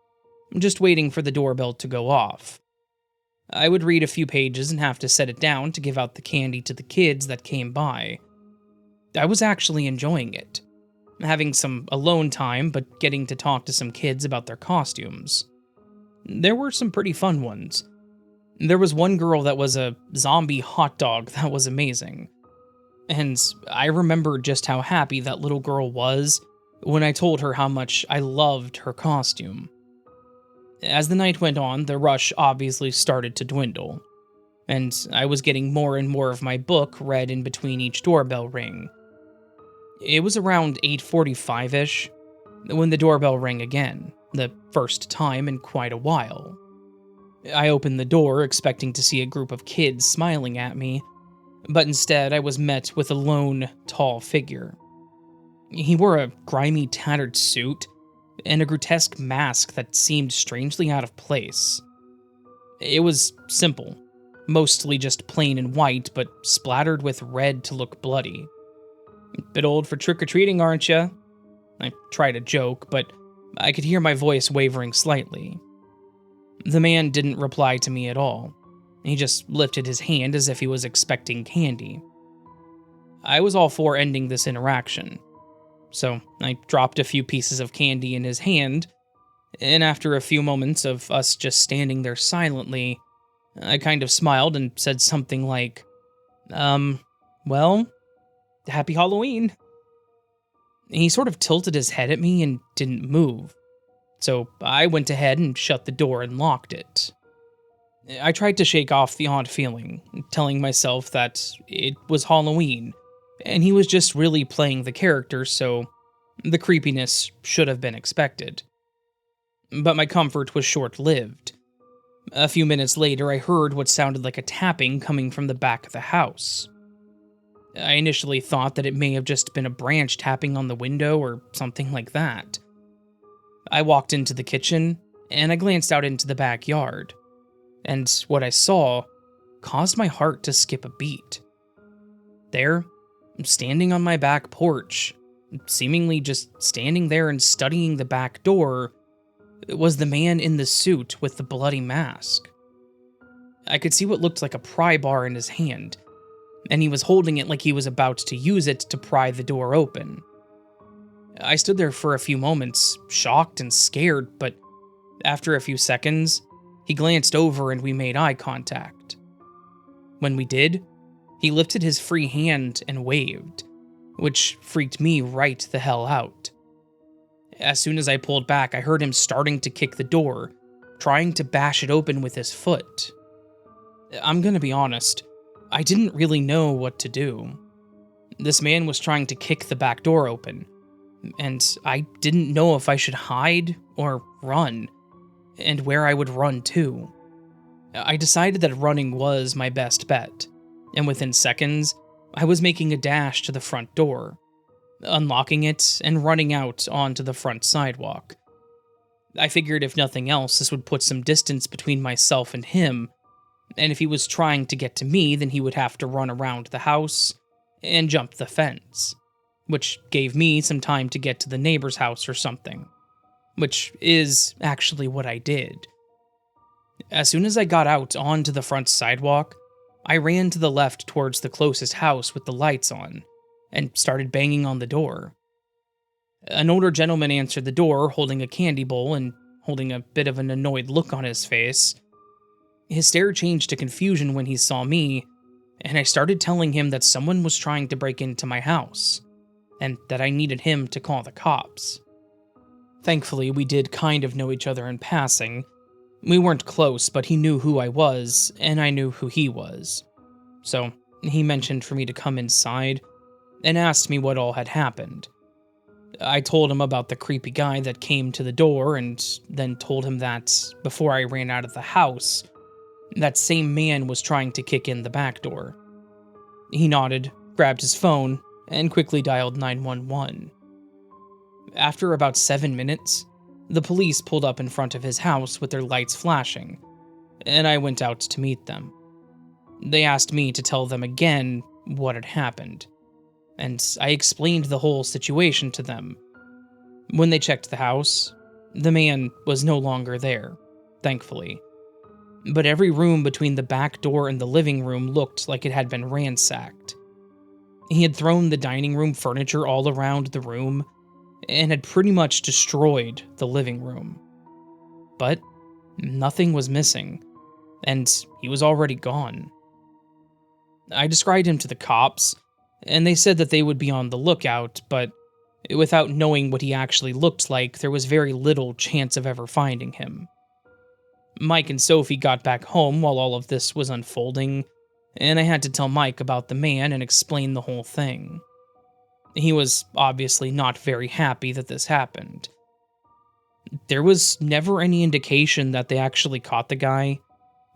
just waiting for the doorbell to go off. I would read a few pages and have to set it down to give out the candy to the kids that came by. I was actually enjoying it, having some alone time, but getting to talk to some kids about their costumes. There were some pretty fun ones. There was one girl that was a zombie hot dog that was amazing. And I remember just how happy that little girl was when I told her how much I loved her costume. As the night went on, the rush obviously started to dwindle, and I was getting more and more of my book read in between each doorbell ring. It was around 8:45-ish when the doorbell rang again, the first time in quite a while. I opened the door expecting to see a group of kids smiling at me, but instead I was met with a lone, tall figure. He wore a grimy, tattered suit and a grotesque mask that seemed strangely out of place. It was simple, mostly just plain and white, but splattered with red to look bloody. Bit old for trick-or-treating, aren't ya? I tried to joke, but I could hear my voice wavering slightly. The man didn't reply to me at all. He just lifted his hand as if he was expecting candy. I was all for ending this interaction, so I dropped a few pieces of candy in his hand, and after a few moments of us just standing there silently, I kind of smiled and said something like, well, Happy Halloween. He sort of tilted his head at me and didn't move, so I went ahead and shut the door and locked it. I tried to shake off the odd feeling, telling myself that it was Halloween, and he was just really playing the character, so the creepiness should have been expected. But my comfort was short-lived. A few minutes later, I heard what sounded like a tapping coming from the back of the house. I initially thought that it may have just been a branch tapping on the window or something like that. I walked into the kitchen, and I glanced out into the backyard. and what I saw caused my heart to skip a beat. There, standing on my back porch, seemingly just standing there and studying the back door, was the man in the suit with the bloody mask. I could see what looked like a pry bar in his hand, and he was holding it like he was about to use it to pry the door open. I stood there for a few moments, shocked and scared, but after a few seconds, he glanced over and we made eye contact. When we did, he lifted his free hand and waved, which freaked me right the hell out. As soon as I pulled back, I heard him starting to kick the door, trying to bash it open with his foot. I'm gonna be honest, I didn't really know what to do. This man was trying to kick the back door open, and I didn't know if I should hide or run, and where I would run to. I decided that running was my best bet, and within seconds, I was making a dash to the front door, unlocking it and running out onto the front sidewalk. I figured if nothing else, this would put some distance between myself and him, and if he was trying to get to me, then he would have to run around the house and jump the fence, which gave me some time to get to the neighbor's house or something, which is actually what I did. As soon as I got out onto the front sidewalk, I ran to the left towards the closest house with the lights on, and started banging on the door. An older gentleman answered the door, holding a candy bowl and holding a bit of an annoyed look on his face. His stare changed to confusion when he saw me, and I started telling him that someone was trying to break into my house, and that I needed him to call the cops. Thankfully, we did kind of know each other in passing. We weren't close, but he knew who I was, and I knew who he was. So, he mentioned for me to come inside, and asked me what all had happened. I told him about the creepy guy that came to the door, and then told him that, before I ran out of the house, that same man was trying to kick in the back door. He nodded, grabbed his phone, and quickly dialed 911. After about 7 minutes, the police pulled up in front of his house with their lights flashing, and I went out to meet them. They asked me to tell them again what had happened, and I explained the whole situation to them. When they checked the house, the man was no longer there, thankfully. But every room between the back door and the living room looked like it had been ransacked. He had thrown the dining room furniture all around the room, and had pretty much destroyed the living room. But nothing was missing, and he was already gone. I described him to the cops, and they said that they would be on the lookout, but without knowing what he actually looked like, there was very little chance of ever finding him. Mike and Sophie got back home while all of this was unfolding, and I had to tell Mike about the man and explain the whole thing. He was obviously not very happy that this happened. There was never any indication that they actually caught the guy,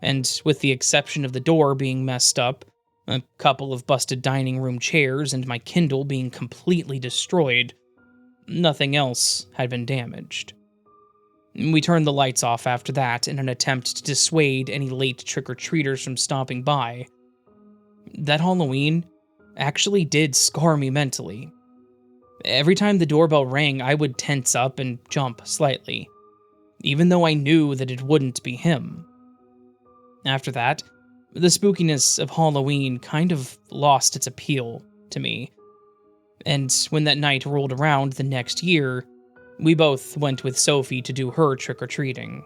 and with the exception of the door being messed up, a couple of busted dining room chairs, and my Kindle being completely destroyed, nothing else had been damaged. We turned the lights off after that in an attempt to dissuade any late trick-or-treaters from stopping by. That Halloween actually did scar me mentally. Every time the doorbell rang, I would tense up and jump slightly, even though I knew that it wouldn't be him. After that, the spookiness of Halloween kind of lost its appeal to me, and when that night rolled around the next year, we both went with Sophie to do her trick-or-treating.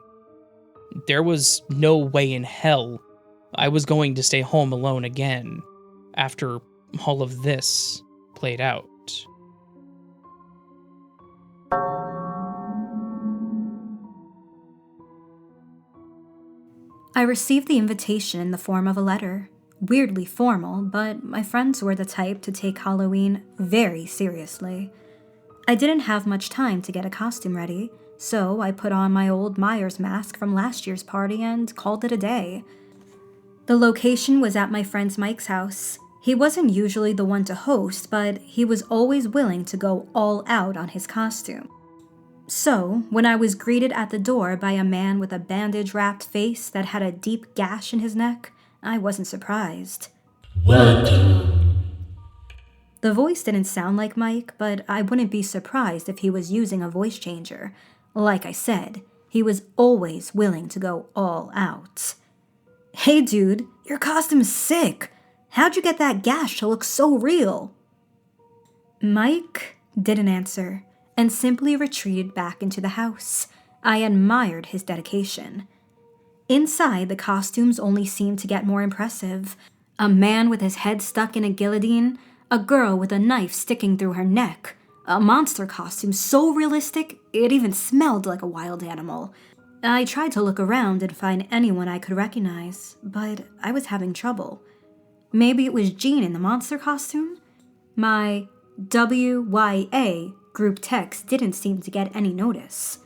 There was no way in hell I was going to stay home alone again after all of this played out. I received the invitation in the form of a letter. Weirdly formal, but my friends were the type to take Halloween very seriously. I didn't have much time to get a costume ready, so I put on my old Myers mask from last year's party and called it a day. The location was at my friend Mike's house. He wasn't usually the one to host, but he was always willing to go all out on his costume. So, when I was greeted at the door by a man with a bandage-wrapped face that had a deep gash in his neck, I wasn't surprised. Welcome. The voice didn't sound like Mike, but I wouldn't be surprised if he was using a voice changer. Like I said, he was always willing to go all out. Hey dude, your costume's sick. How'd you get that gash to look so real? Mike didn't answer and simply retreated back into the house. I admired his dedication. Inside, the costumes only seemed to get more impressive. A man with his head stuck in a guillotine, a girl with a knife sticking through her neck, a monster costume so realistic it even smelled like a wild animal. I tried to look around and find anyone I could recognize, but I was having trouble. Maybe it was Jean in the monster costume? My WYA group text didn't seem to get any notice.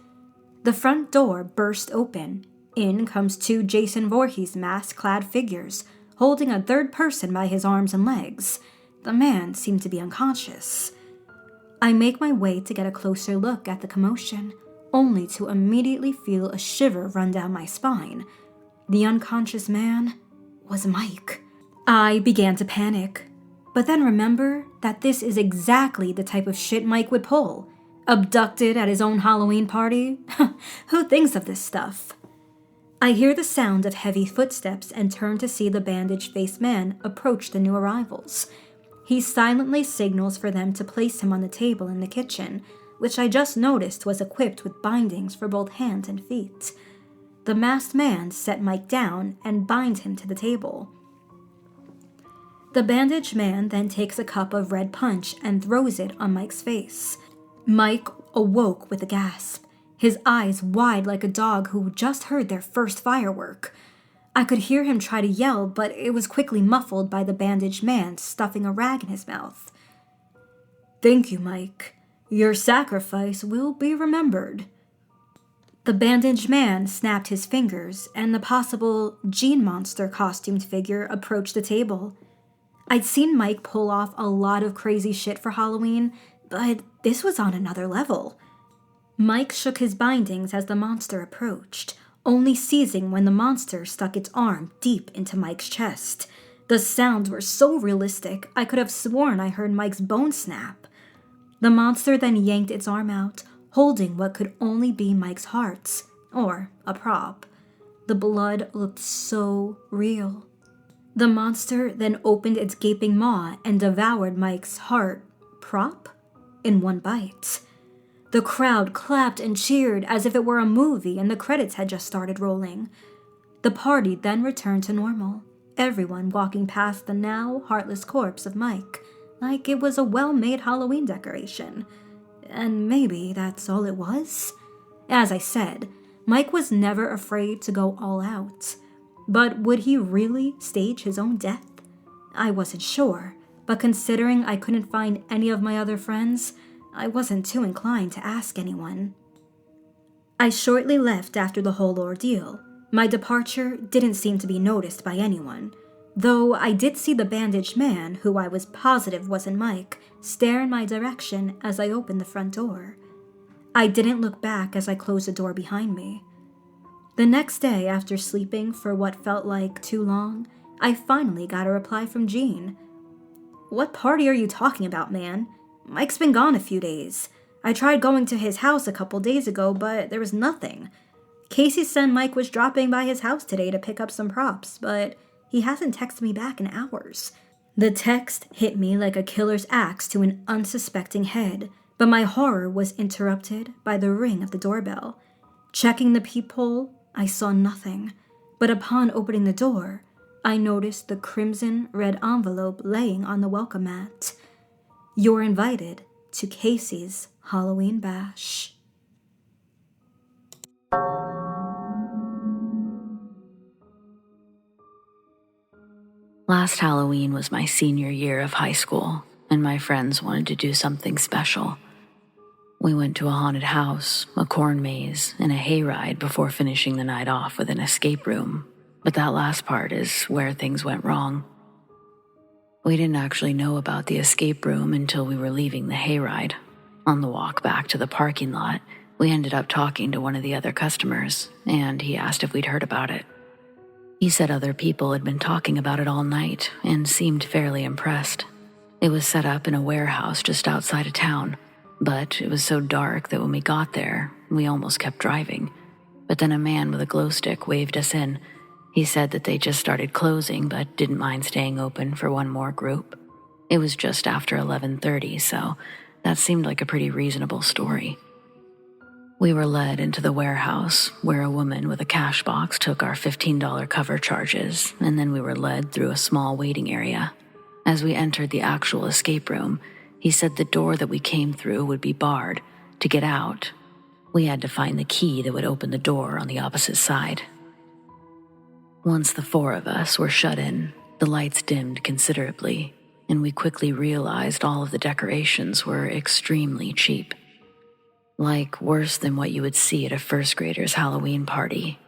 The front door burst open. In comes two Jason Voorhees mask-clad figures, holding a third person by his arms and legs. The man seemed to be unconscious. I make my way to get a closer look at the commotion, only to immediately feel a shiver run down my spine. The unconscious man was Mike. I began to panic, but then remember that this is exactly the type of shit Mike would pull. Abducted at his own Halloween party? Who thinks of this stuff? I hear the sound of heavy footsteps and turn to see the bandage-faced man approach the new arrivals. He silently signals for them to place him on the table in the kitchen, which I just noticed was equipped with bindings for both hands and feet. The masked man set Mike down and binds him to the table. The bandaged man then takes a cup of red punch and throws it on Mike's face. Mike awoke with a gasp, his eyes wide like a dog who just heard their first firework. I could hear him try to yell, but it was quickly muffled by the bandaged man stuffing a rag in his mouth. "Thank you, Mike. Your sacrifice will be remembered." The bandaged man snapped his fingers, and the possible Gene Monster costumed figure approached the table. I'd seen Mike pull off a lot of crazy shit for Halloween, but this was on another level. Mike shook his bindings as the monster approached, only ceasing when the monster stuck its arm deep into Mike's chest. The sounds were so realistic, I could have sworn I heard Mike's bones snap. The monster then yanked its arm out, holding what could only be Mike's heart, or a prop. The blood looked so real. The monster then opened its gaping maw and devoured Mike's heart prop in one bite. The crowd clapped and cheered as if it were a movie and the credits had just started rolling. The party then returned to normal, everyone walking past the now heartless corpse of Mike, like it was a well-made Halloween decoration. And maybe that's all it was? As I said, Mike was never afraid to go all out. But would he really stage his own death? I wasn't sure, but considering I couldn't find any of my other friends, I wasn't too inclined to ask anyone. I shortly left after the whole ordeal. My departure didn't seem to be noticed by anyone, though I did see the bandaged man, who I was positive wasn't Mike, stare in my direction as I opened the front door. I didn't look back as I closed the door behind me. The next day, after sleeping for what felt like too long, I finally got a reply from Jean. "What party are you talking about, man? Mike's been gone a few days. I tried going to his house a couple days ago, but there was nothing. Casey said Mike was dropping by his house today to pick up some props, but he hasn't texted me back in hours." The text hit me like a killer's axe to an unsuspecting head, but my horror was interrupted by the ring of the doorbell. Checking the peephole, I saw nothing, but upon opening the door, I noticed the crimson-red envelope laying on the welcome mat. "You're invited to Casey's Halloween bash." Last Halloween was my senior year of high school, and my friends wanted to do something special. We went to a haunted house, a corn maze, and a hayride before finishing the night off with an escape room. But that last part is where things went wrong. We didn't actually know about the escape room until we were leaving the hayride. On the walk back to the parking lot, We ended up talking to one of the other customers, and he asked if we'd heard about it. He said other people had been talking about it all night and seemed fairly impressed. It was set up in a warehouse just outside of town, but it was so dark that when we got there, we almost kept driving. But then a man with a glow stick waved us in. He said that they just started closing but didn't mind staying open for one more group. It was just after 11:30, so that seemed like a pretty reasonable story. We were led into the warehouse, where a woman with a cash box took our $15 cover charges, and then we were led through a small waiting area. As we entered the actual escape room, he said the door that we came through would be barred. To get out, we had to find the key that would open the door on the opposite side. Once the four of us were shut in, the lights dimmed considerably, and we quickly realized all of the decorations were extremely cheap. Like worse than what you would see at a first grader's Halloween party.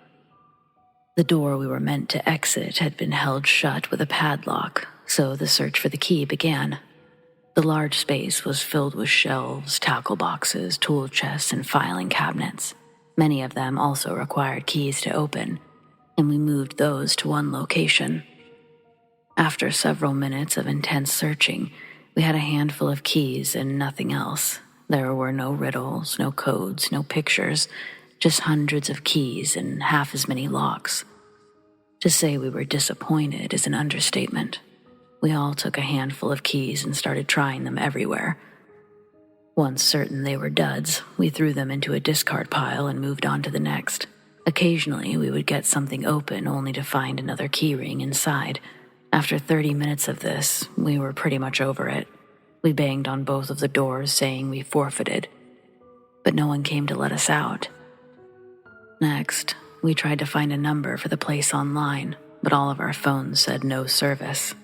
The door we were meant to exit had been held shut with a padlock, so the search for the key began. The large space was filled with shelves, tackle boxes, tool chests, and filing cabinets. Many of them also required keys to open, and we moved those to one location. After several minutes of intense searching, we had a handful of keys and nothing else. There were no riddles, no codes, no pictures, just hundreds of keys and half as many locks. To say we were disappointed is an understatement. We all took a handful of keys and started trying them everywhere. Once certain they were duds, we threw them into a discard pile and moved on to the next. Occasionally, we would get something open only to find another key ring inside. After 30 minutes of this, we were pretty much over it. We banged on both of the doors saying we forfeited, but no one came to let us out. Next, we tried to find a number for the place online, but all of our phones said no service.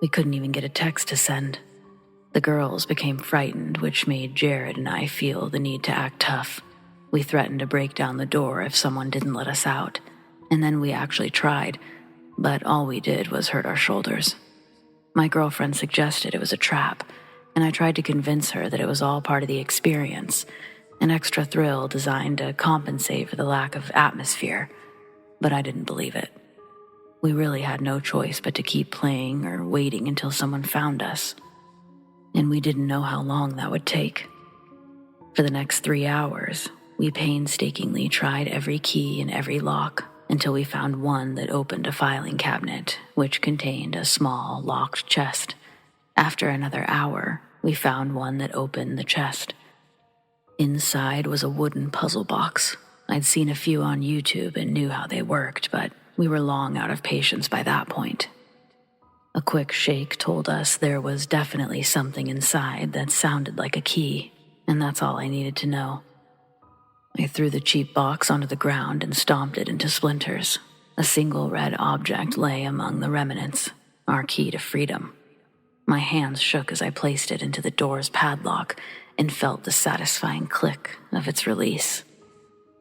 We couldn't even get a text to send. The girls became frightened, which made Jared and I feel the need to act tough. We threatened to break down the door if someone didn't let us out, and then we actually tried, but all we did was hurt our shoulders. My girlfriend suggested it was a trap, and I tried to convince her that it was all part of the experience, an extra thrill designed to compensate for the lack of atmosphere, but I didn't believe it. We really had no choice but to keep playing or waiting until someone found us, and we didn't know how long that would take. For the next 3 hours, we painstakingly tried every key and every lock, until we found one that opened a filing cabinet, which contained a small, locked chest. After another hour, we found one that opened the chest. Inside was a wooden puzzle box. I'd seen a few on YouTube and knew how they worked, but we were long out of patience by that point. A quick shake told us there was definitely something inside that sounded like a key, and that's all I needed to know. I threw the cheap box onto the ground and stomped it into splinters. A single red object lay among the remnants, our key to freedom. My hands shook as I placed it into the door's padlock and felt the satisfying click of its release.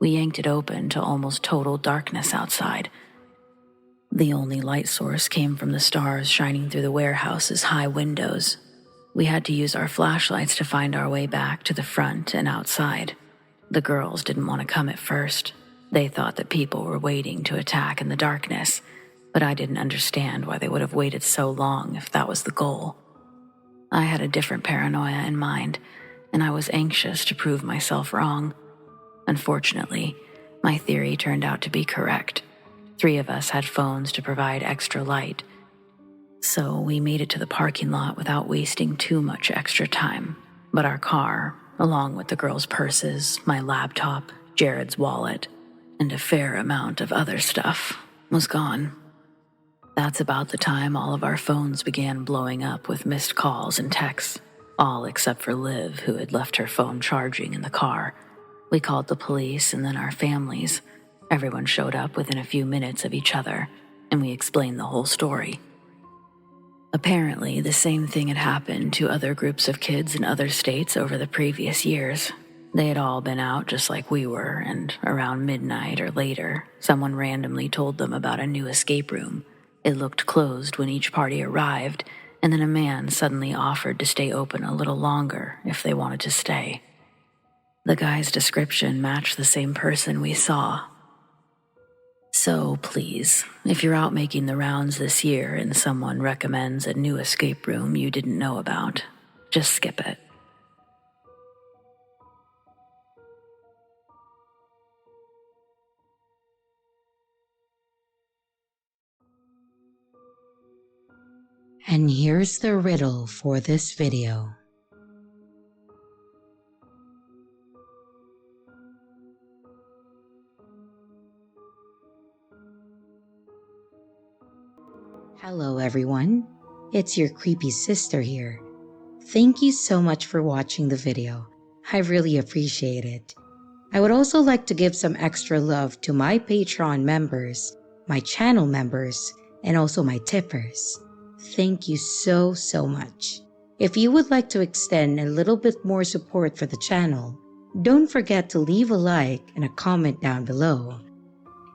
We yanked it open to almost total darkness outside. The only light source came from the stars shining through the warehouse's high windows. We had to use our flashlights to find our way back to the front and outside. The girls didn't want to come at first. They thought that people were waiting to attack in the darkness, but I didn't understand why they would have waited so long if that was the goal. I had a different paranoia in mind, and I was anxious to prove myself wrong. Unfortunately, my theory turned out to be correct. 3 of us had phones to provide extra light, so we made it to the parking lot without wasting too much extra time. But our car, along with the girls' purses, my laptop, Jared's wallet, and a fair amount of other stuff, was gone. That's about the time all of our phones began blowing up with missed calls and texts, all except for Liv, who had left her phone charging in the car. We called the police and then our families. Everyone showed up within a few minutes of each other, and we explained the whole story. Apparently, the same thing had happened to other groups of kids in other states over the previous years. They had all been out just like we were, and around midnight or later, someone randomly told them about a new escape room. It looked closed when each party arrived, and then a man suddenly offered to stay open a little longer if they wanted to stay. The guy's description matched the same person we saw. So please, if you're out making the rounds this year and someone recommends a new escape room you didn't know about, just skip it. And here's the riddle for this video. Hello everyone, it's your creepy sister here. Thank you so much for watching the video. I really appreciate it. I would also like to give some extra love to my Patreon members, my channel members, and also my tippers. Thank you so much. If you would like to extend a little bit more support for the channel, don't forget to leave a like and a comment down below.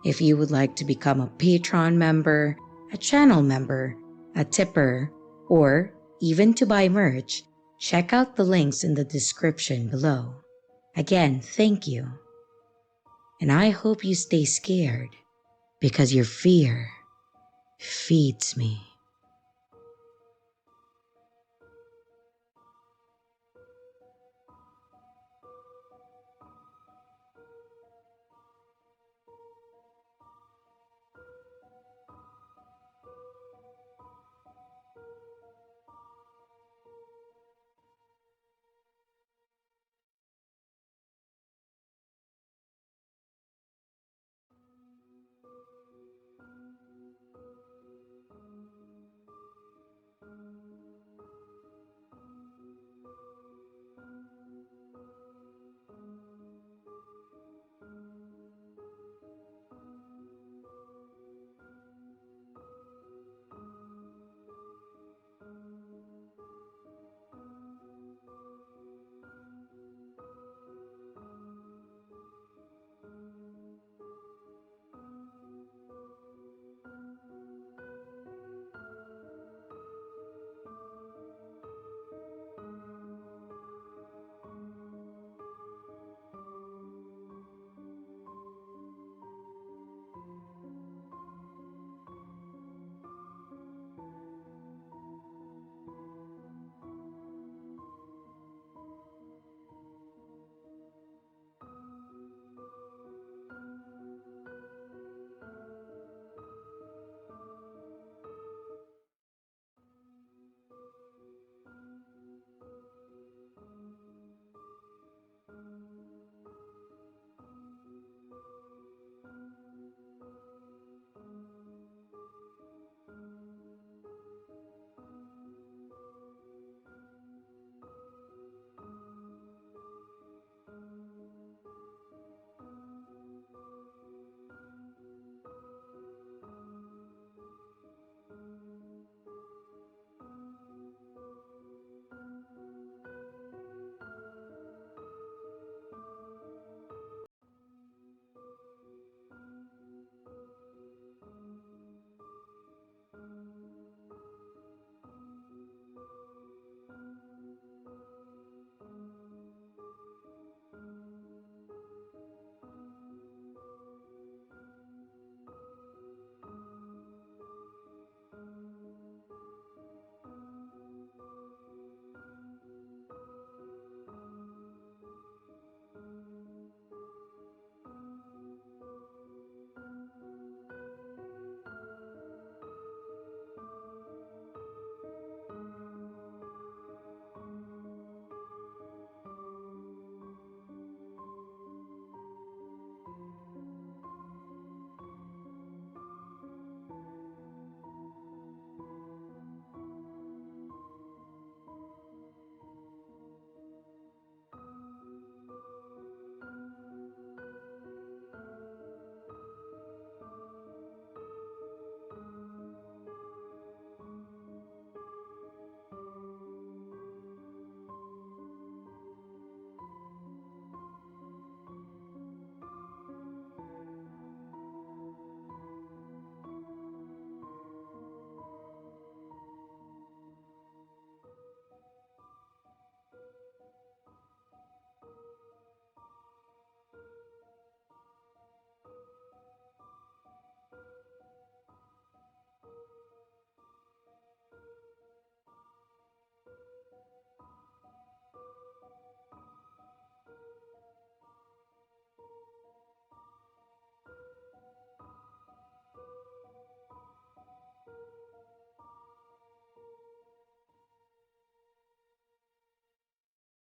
If you would like to become a Patreon member, a channel member, a tipper, or even to buy merch, check out the links in the description below. Again, thank you. And I hope you stay scared, because your fear feeds me.